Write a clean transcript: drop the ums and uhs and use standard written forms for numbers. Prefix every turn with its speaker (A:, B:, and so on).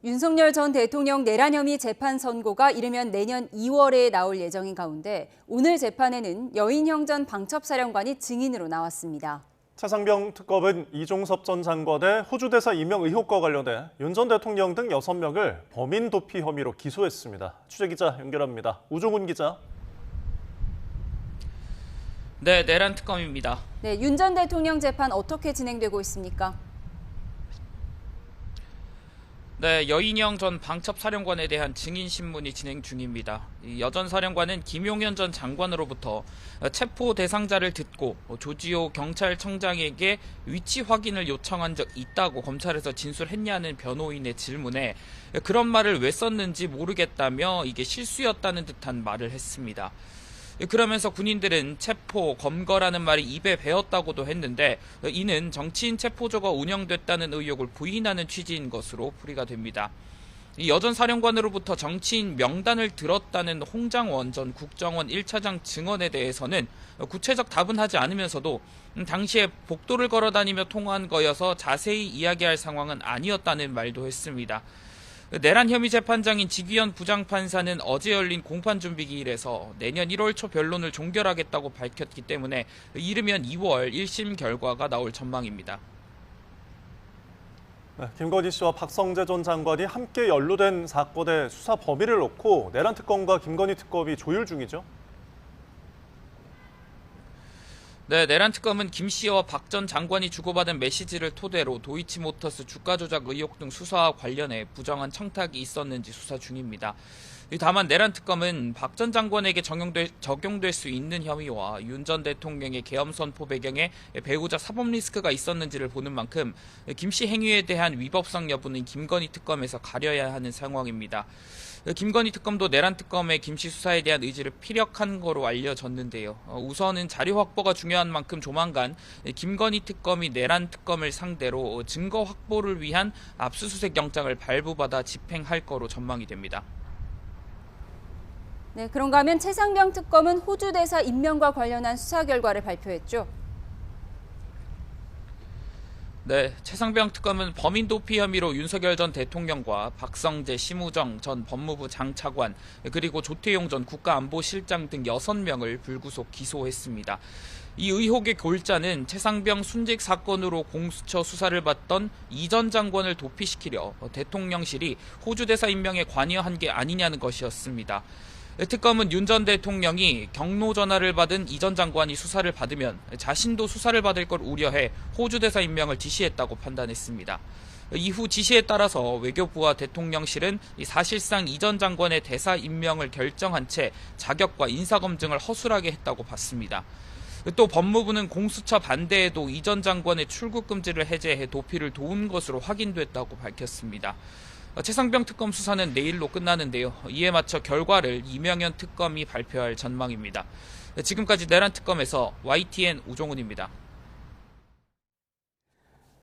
A: 윤석열 전 대통령 내란 혐의 재판 선고가 이르면 내년 2월에 나올 예정인 가운데 오늘 재판에는 여인형 전 방첩사령관이 증인으로 나왔습니다.
B: 차상병 특검은 이종섭 전 장관의 호주 대사 임명 의혹과 관련해 윤 전 대통령 등 6명을 범인 도피 혐의로 기소했습니다. 취재기자 연결합니다. 우종훈 기자.
C: 네, 내란 특검입니다.
A: 네, 윤 전 대통령 재판 어떻게 진행되고 있습니까?
C: 네, 여인형 전 방첩사령관에 대한 증인 신문이 진행 중입니다. 여 전 사령관은 김용현 전 장관으로부터 체포 대상자를 듣고 조지호 경찰청장에게 위치 확인을 요청한 적 있다고 검찰에서 진술했냐는 변호인의 질문에 그런 말을 왜 썼는지 모르겠다며 이게 실수였다는 듯한 말을 했습니다. 그러면서 군인들은 체포, 검거라는 말이 입에 배었다고도 했는데 이는 정치인 체포조가 운영됐다는 의혹을 부인하는 취지인 것으로 풀이가 됩니다. 여 전 사령관으로부터 정치인 명단을 들었다는 홍장원 전 국정원 1차장 증언에 대해서는 구체적 답은 하지 않으면서도 당시에 복도를 걸어다니며 통화한 거여서 자세히 이야기할 상황은 아니었다는 말도 했습니다. 내란 혐의 재판장인 지귀현 부장판사는 어제 열린 공판준비기일에서 내년 1월 초 변론을 종결하겠다고 밝혔기 때문에 이르면 2월 1심 결과가 나올 전망입니다.
B: 네, 김건희 씨와 박성재 전 장관이 함께 연루된 사건의 수사 범위를 놓고 내란 특검과 김건희 특검이 조율 중이죠.
C: 네, 내란 특검은 김 씨와 박 전 장관이 주고받은 메시지를 토대로 도이치모터스 주가 조작 의혹 등 수사와 관련해 부정한 청탁이 있었는지 수사 중입니다. 다만 내란 특검은 박 전 장관에게 적용될 수 있는 혐의와 윤 전 대통령의 계엄 선포 배경에 배우자 사법 리스크가 있었는지를 보는 만큼 김 씨 행위에 대한 위법성 여부는 김건희 특검에서 가려야 하는 상황입니다. 김건희 특검도 내란 특검의 김 씨 수사에 대한 의지를 피력한 거로 알려졌는데요. 우선은 자료 확보가 중요한 만큼 조만간 김건희 특검이 내란 특검을 상대로 증거 확보를 위한 압수수색 영장을 발부받아 집행할 거로 전망이 됩니다.
A: 네, 그런가 하면 최상병 특검은 호주 대사 임명과 관련한 수사 결과를 발표했죠.
C: 네, 최상병 특검은 범인 도피 혐의로 윤석열 전 대통령과 박성재, 심우정 전 법무부 장차관, 그리고 조태용 전 국가안보실장 등 6명을 불구속 기소했습니다. 이 의혹의 골자는 최상병 순직 사건으로 공수처 수사를 받던 이 전 장관을 도피시키려 대통령실이 호주 대사 임명에 관여한 게 아니냐는 것이었습니다. 특검은 윤 전 대통령이 경로 전화를 받은 이 전 장관이 수사를 받으면 자신도 수사를 받을 걸 우려해 호주 대사 임명을 지시했다고 판단했습니다. 이후 지시에 따라서 외교부와 대통령실은 사실상 이 전 장관의 대사 임명을 결정한 채 자격과 인사검증을 허술하게 했다고 봤습니다. 또 법무부는 공수처 반대에도 이 전 장관의 출국 금지를 해제해 도피를 도운 것으로 확인됐다고 밝혔습니다. 최상병 특검 수사는 내일로 끝나는데요. 이에 맞춰 결과를 이명현 특검이 발표할 전망입니다. 지금까지 내란 특검에서 YTN 우종훈입니다.